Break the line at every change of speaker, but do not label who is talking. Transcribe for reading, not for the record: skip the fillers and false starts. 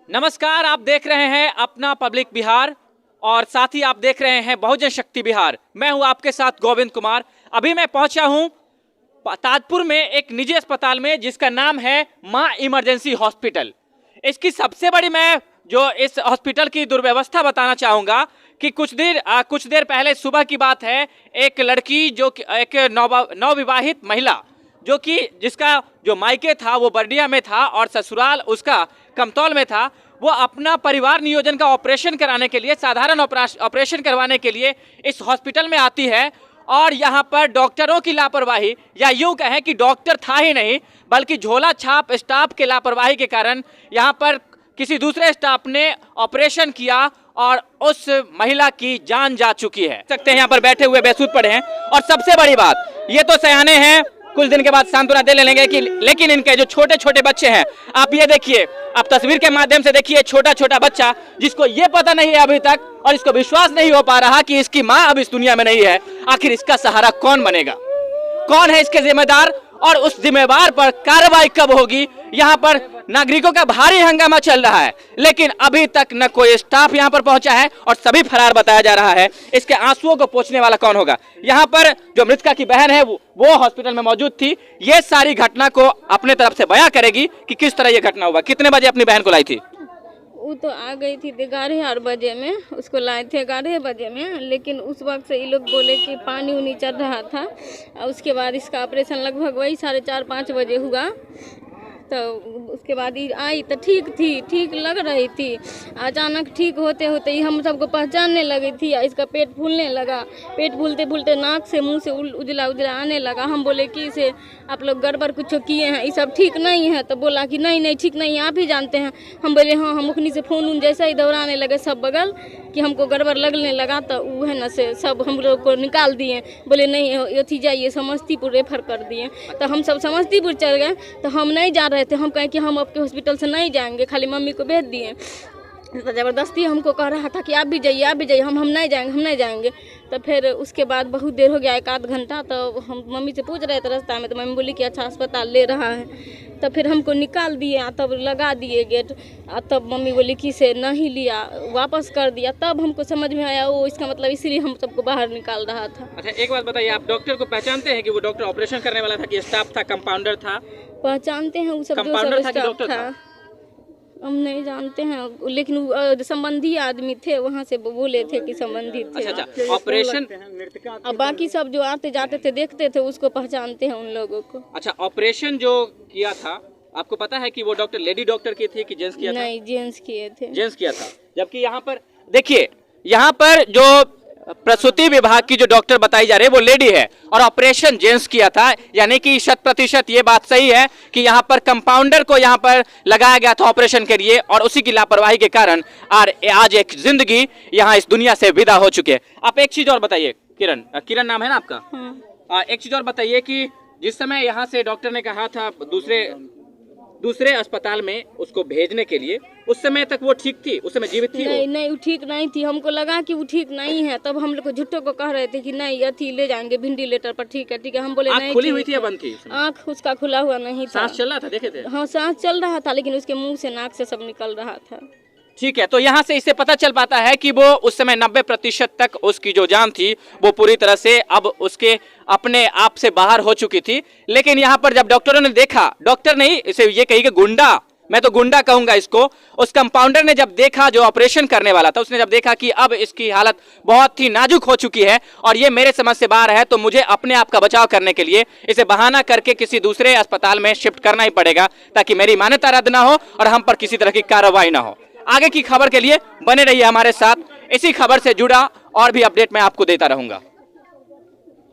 नमस्कार, आप देख रहे हैं अपना पब्लिक बिहार और साथ ही आप देख रहे हैं बहुजन शक्ति बिहार। मैं हूं आपके साथ गोविंद कुमार। अभी मैं पहुंचा हूं ताजपुर में एक निजी अस्पताल में जिसका नाम है मां इमरजेंसी हॉस्पिटल। इसकी सबसे बड़ी मैं जो इस हॉस्पिटल की दुर्व्यवस्था बताना चाहूँगा कि कुछ देर पहले सुबह की बात है, एक लड़की जो एक नवविवाहित महिला जो कि जिसका जो मायके था वो बर्डिया में था और ससुराल उसका कमतौल में था, वो अपना परिवार नियोजन का ऑपरेशन कराने के लिए, साधारण ऑपरेशन करवाने के लिए इस हॉस्पिटल में आती है और यहाँ पर डॉक्टरों की लापरवाही या यूँ कहें कि डॉक्टर था ही नहीं बल्कि झोला छाप स्टाफ के लापरवाही के कारण यहाँ पर किसी दूसरे स्टाफ ने ऑपरेशन किया और उस महिला की जान जा चुकी है। सकते हैं यहाँ पर बैठे हुए बेसुध पड़े हैं और सबसे बड़ी बात ये तो सयाने हैं, कुछ दिन के बाद सांत्वना दे लेंगे कि लेकिन इनके जो छोटे छोटे बच्चे हैं, आप ये देखिए, आप तस्वीर के माध्यम से देखिए, छोटा छोटा बच्चा जिसको ये पता नहीं है अभी तक और इसको विश्वास नहीं हो पा रहा कि इसकी माँ अब इस दुनिया में नहीं है। आखिर इसका सहारा कौन बनेगा, कौन है इसके जिम्मेदार और उस जिम्मेवार पर कार्रवाई कब होगी। यहाँ पर नागरिकों का भारी हंगामा चल रहा है लेकिन अभी तक न कोई स्टाफ यहाँ पर पहुंचा है और सभी फरार बताया जा रहा है। इसके आंसुओं को पोंछने वाला कौन होगा। यहाँ पर जो मृतका की बहन है वो हॉस्पिटल में मौजूद थी, ये सारी घटना को अपने तरफ से बयां करेगी कि किस तरह ये घटना हुआ। कितने बजे अपनी बहन को लाई थी?
वो तो आ गई थी 11 बजे में, उसको लाए थे 11 बजे में, लेकिन उस वक्त से ये लोग बोले कि पानी उनी चल रहा था। उसके बाद इसका ऑपरेशन लगभग वही 4:30-5 बजे हुआ। तो उसके बाद ही आई तो ठीक थी, ठीक लग रही थी। अचानक ठीक होते होते ही हम सबको पहचानने लगी थी। इसका पेट फूलने लगा, पेट फूलते फूलते नाक से मुंह से उजला उजला आने लगा। हम बोले कि इसे आप लोग गड़बड़ कुछ किए हैं, ये सब ठीक नहीं है। तो बोला कि नहीं ठीक नहीं, आप ही जानते हैं। हम बोले हाँ। हम उखनी से फोन जैसा ही दौड़ाने लगे सब बगल कि हमको गड़बड़ लगने लगा। तो वो है न से सब हम लोग को निकाल दिए, बोले नहीं अथी जाइए, समस्तीपुर रेफर कर दिए। तो हम सब समस्तीपुर चल गए। तो हम नहीं जा रहे थे, हम कहें कि हम आपके हॉस्पिटल से नहीं जाएंगे, खाली मम्मी को भेज दिए। तो ज़बरदस्ती हमको कह रहा था कि आप भी जाइए, हम नहीं जाएंगे। तो फिर उसके बाद बहुत देर हो गया, 1 आध घंटा। तो हम मम्मी से पूछ रहे थे रास्ता में, तो मम्मी बोली कि अच्छा अस्पताल ले रहा है। तो फिर हमको निकाल दिए, तब लगा दिए गेट। तब मम्मी बोली कि इसे नहीं लिया, वापस कर दिया। तब हमको समझ में आया वो इसका मतलब इसलिए हम सबको बाहर निकाल रहा था।
अच्छा, एक बात बताइए, आप डॉक्टर को पहचानते हैं कि वो डॉक्टर ऑपरेशन करने वाला था कि स्टाफ था, कंपाउंडर था?
पहचानते हैं, वो सब
कंपाउंडर था कि डॉक्टर था?
हम नहीं जानते हैं, लेकिन वो संबंधी आदमी थे, वहाँ से बोले थे कि संबंधी थे।
अच्छा, ऑपरेशन
अब बाकी सब जो आते जाते थे देखते थे उसको पहचानते हैं उन लोगों को।
अच्छा, ऑपरेशन जो किया था आपको पता है कि वो डॉक्टर लेडी डॉक्टर की थी कि जेंट्स किया था?
नहीं, जेंट्स किए थे।
जेंट्स किया था। जबकि यहाँ पर देखिए, यहाँ पर जो प्रसूति विभाग की जो डॉक्टर बताई जा रही है वो लेडी है और ऑपरेशन जेंट्स किया था। यानी कि 100% ये बात सही है कि यहाँ पर कंपाउंडर को यहाँ पर लगाया गया था ऑपरेशन के लिए और उसी की लापरवाही के कारण आज एक जिंदगी यहाँ इस दुनिया से विदा हो चुकी है। आप एक चीज और बताइए, किरण नाम है ना आपका? एक चीज और बताइए कि जिस समय यहाँ से डॉक्टर ने कहा था दूसरे अस्पताल में उसको भेजने के लिए, उस समय तक वो ठीक थी? उस समय जीवित थी?
नहीं, वो ठीक नहीं थी। हमको लगा कि वो ठीक नहीं है, तब हम लोग को झुट्टो को कह रहे थे कि नहीं अथी ले जाएंगे वेंटिलेटर पर। ठीक है। हम बोले नहीं।
खुली हुई थी या बंद थी?
आँख उसका खुला हुआ नहीं था।
सांस चल रहा था, देखे थे?
हाँ, सांस चल रहा था, लेकिन उसके मुंह से नाक से सब निकल रहा था।
ठीक है, तो यहाँ से इससे पता चल पाता है कि वो उस समय 90% तक उसकी जो जान थी वो पूरी तरह से अब उसके अपने आप से बाहर हो चुकी थी। लेकिन यहाँ पर जब डॉक्टरों ने देखा, डॉक्टर नहीं इसे ये कही कि गुंडा, मैं तो गुंडा कहूंगा इसको, उस कंपाउंडर ने जब देखा जो ऑपरेशन करने वाला था, उसने जब देखा कि अब इसकी हालत बहुत ही नाजुक हो चुकी है और ये मेरे समझ से बाहर है, तो मुझे अपने आप का बचाव करने के लिए इसे बहाना करके किसी दूसरे अस्पताल में शिफ्ट करना ही पड़ेगा ताकि मेरी मान्यता रद्द ना हो और हम पर किसी तरह की कार्रवाई ना हो। आगे की खबर के लिए बने रहिए हमारे साथ। इसी खबर से जुड़ा और भी अपडेट मैं आपको देता रहूंगा।